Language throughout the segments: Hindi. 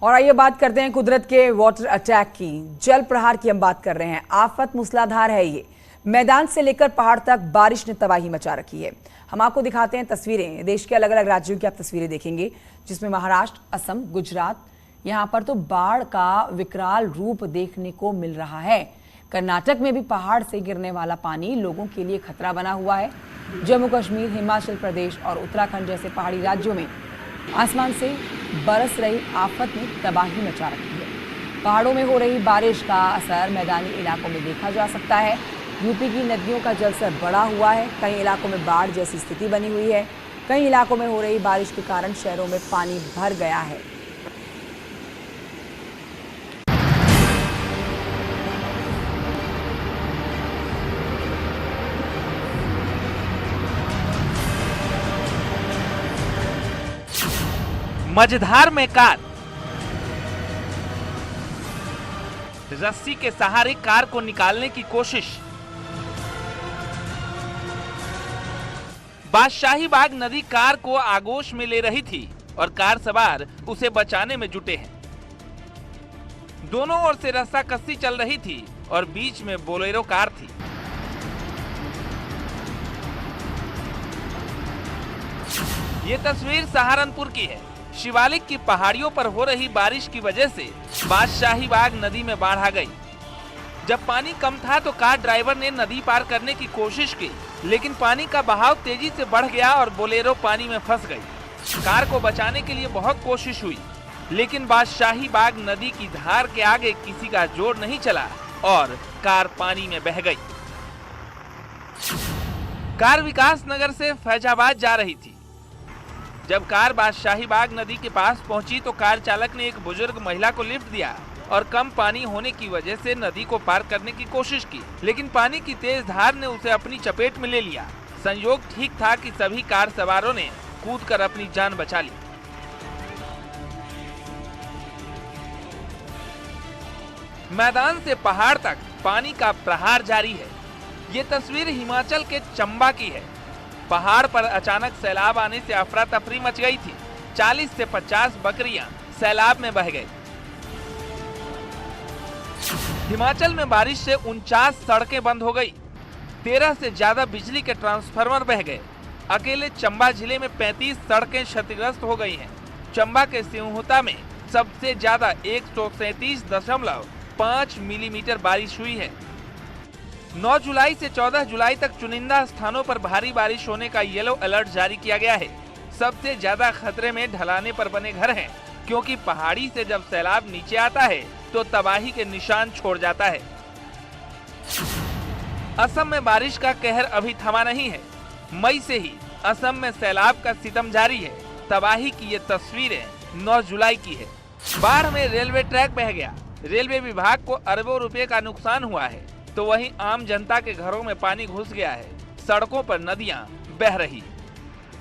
और आइए बात करते हैं कुदरत के वाटर अटैक की, जल प्रहार की हम बात कर रहे हैं। आफत मूसलाधार है ये। मैदान से लेकर पहाड़ तक बारिश ने तबाही मचा रखी है। हम आपको दिखाते हैं तस्वीरें। देश के अलग अलग राज्यों की आप तस्वीरें देखेंगे, जिसमें महाराष्ट्र, असम, गुजरात, यहाँ पर तो बाढ़ का विकराल रूप देखने को मिल रहा है। कर्नाटक में भी पहाड़ से गिरने वाला पानी लोगों के लिए खतरा बना हुआ है। जम्मू कश्मीर, हिमाचल प्रदेश और उत्तराखंड जैसे पहाड़ी राज्यों में आसमान से बरस रही आफत ने तबाही मचा रखी है। पहाड़ों में हो रही बारिश का असर मैदानी इलाकों में देखा जा सकता है। यूपी की नदियों का जलस्तर बढ़ा हुआ है। कई इलाकों में बाढ़ जैसी स्थिति बनी हुई है। कई इलाकों में हो रही बारिश के कारण शहरों में पानी भर गया है। मझधार में कार, रस्सी के सहारे कार को निकालने की कोशिश। बादशाही बाग नदी कार को आगोश में ले रही थी और कार सवार उसे बचाने में जुटे हैं। दोनों ओर से रस्सा कस्सी चल रही थी और बीच में बोलेरो कार थी। ये तस्वीर सहारनपुर की है। शिवालिक की पहाड़ियों पर हो रही बारिश की वजह से बादशाही बाग नदी में बाढ़ आ गई। जब पानी कम था तो कार ड्राइवर ने नदी पार करने की कोशिश की, लेकिन पानी का बहाव तेजी से बढ़ गया और बोलेरो पानी में फंस गई। कार को बचाने के लिए बहुत कोशिश हुई, लेकिन बादशाही बाग नदी की धार के आगे किसी का जोर नहीं चला और कार पानी में बह गई। कार विकास नगर से फैजाबाद जा रही थी। जब कार बादशाही बाग नदी के पास पहुंची तो कार चालक ने एक बुजुर्ग महिला को लिफ्ट दिया और कम पानी होने की वजह से नदी को पार करने की कोशिश की, लेकिन पानी की तेज धार ने उसे अपनी चपेट में ले लिया। संयोग ठीक था कि सभी कार सवारों ने कूदकर अपनी जान बचा ली। मैदान से पहाड़ तक पानी का प्रहार जारी है। ये तस्वीर हिमाचल के चंबा की है। पहाड़ पर अचानक सैलाब आने से अफरा तफरी मच गई थी। 40 से 50 बकरियां सैलाब में बह गई। हिमाचल में बारिश से 49 सड़कें बंद हो गई। 13 से ज्यादा बिजली के ट्रांसफार्मर बह गए। अकेले चंबा जिले में 35 सड़कें क्षतिग्रस्त हो गई हैं। चंबा के सिंहुता में सबसे ज्यादा 137.5 मिलीमीटर बारिश हुई है। 9 जुलाई से 14 जुलाई तक चुनिंदा स्थानों पर भारी बारिश होने का येलो अलर्ट जारी किया गया है। सबसे ज्यादा खतरे में ढलाने पर बने घर हैं, क्योंकि पहाड़ी से जब सैलाब नीचे आता है तो तबाही के निशान छोड़ जाता है। असम में बारिश का कहर अभी थमा नहीं है। मई से ही असम में सैलाब का सितम जारी है। तबाही की ये तस्वीरें 9 जुलाई की है। बाढ़ में रेलवे ट्रैक बह गया। रेलवे विभाग को अरबों रुपए का नुकसान हुआ है, तो वहीं आम जनता के घरों में पानी घुस गया है। सड़कों पर नदियां बह रही।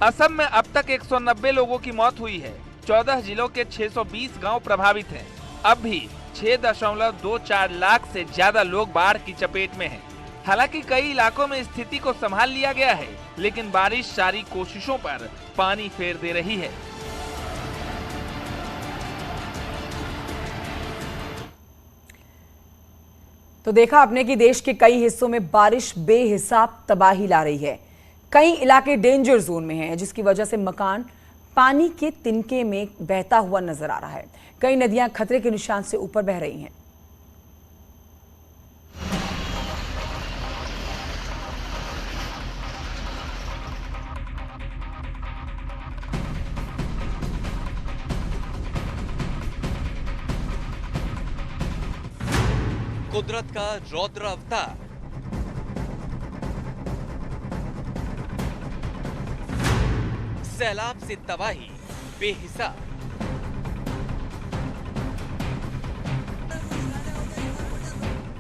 असम में अब तक 190 लोगों की मौत हुई है। 14 जिलों के 620 गांव प्रभावित हैं। अब भी 6.24 लाख से ज्यादा लोग बाढ़ की चपेट में हैं। हालांकि कई इलाकों में स्थिति को संभाल लिया गया है, लेकिन बारिश सारी कोशिशों पर पानी फेर दे रही है। तो देखा आपने कि देश के कई हिस्सों में बारिश बेहिसाब तबाही ला रही है। कई इलाके डेंजर जोन में हैं, जिसकी वजह से मकान पानी के तिनके में बहता हुआ नजर आ रहा है। कई नदियां खतरे के निशान से ऊपर बह रही हैं। कुदरत का रौद्र अवतार। सैलाब से तबाही बेहिसाब।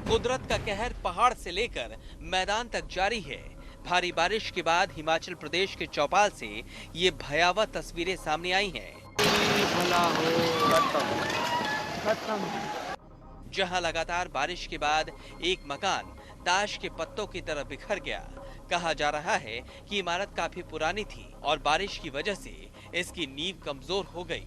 कुदरत का कहर पहाड़ से लेकर मैदान तक जारी है। भारी बारिश के बाद हिमाचल प्रदेश के चौपाल से ये भयावह तस्वीरें सामने आई हैं। जहां लगातार बारिश के बाद एक मकान ताश के पत्तों की तरह बिखर गया। कहा जा रहा है कि इमारत काफी पुरानी थी और बारिश की वजह से इसकी नींव कमजोर हो गई।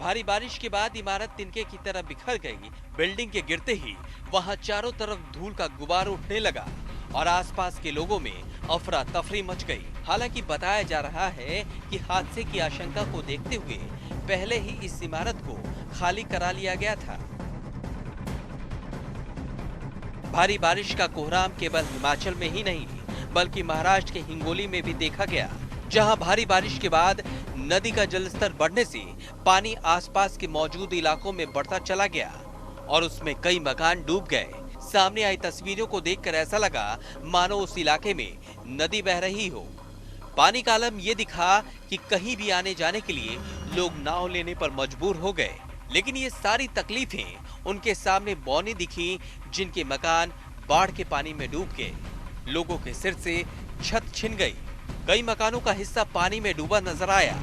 भारी बारिश के बाद इमारत तिनके की तरह बिखर गई। बिल्डिंग के गिरते ही वहां चारों तरफ धूल का गुबार उठने लगा और आसपास के लोगों में अफरा तफरी मच गई। हालांकि बताया जा रहा है कि हादसे की आशंका को देखते हुए पहले ही इस इमारत को खाली करा लिया गया था। भारी बारिश का कोहराम केवल हिमाचल में ही नहीं बल्कि महाराष्ट्र के हिंगोली में भी देखा गया, जहां भारी बारिश के बाद नदी का जलस्तर बढ़ने से पानी आसपास के मौजूद इलाकों में बढ़ता चला गया और उसमें कई मकान डूब गए। सामने आई तस्वीरों को देखकर ऐसा लगा मानो उस इलाके में नदी बह रही हो। पानी का आलम ये दिखा कि कहीं भी आने जाने के लिए लोग नाव लेने पर मजबूर हो गए। लेकिन ये सारी तकलीफें उनके सामने बौनी दिखी, जिनके मकान बाढ़ के पानी में डूब गए। लोगों के सिर से छत छिन गई, कई मकानों का हिस्सा पानी में डूबा नजर आया।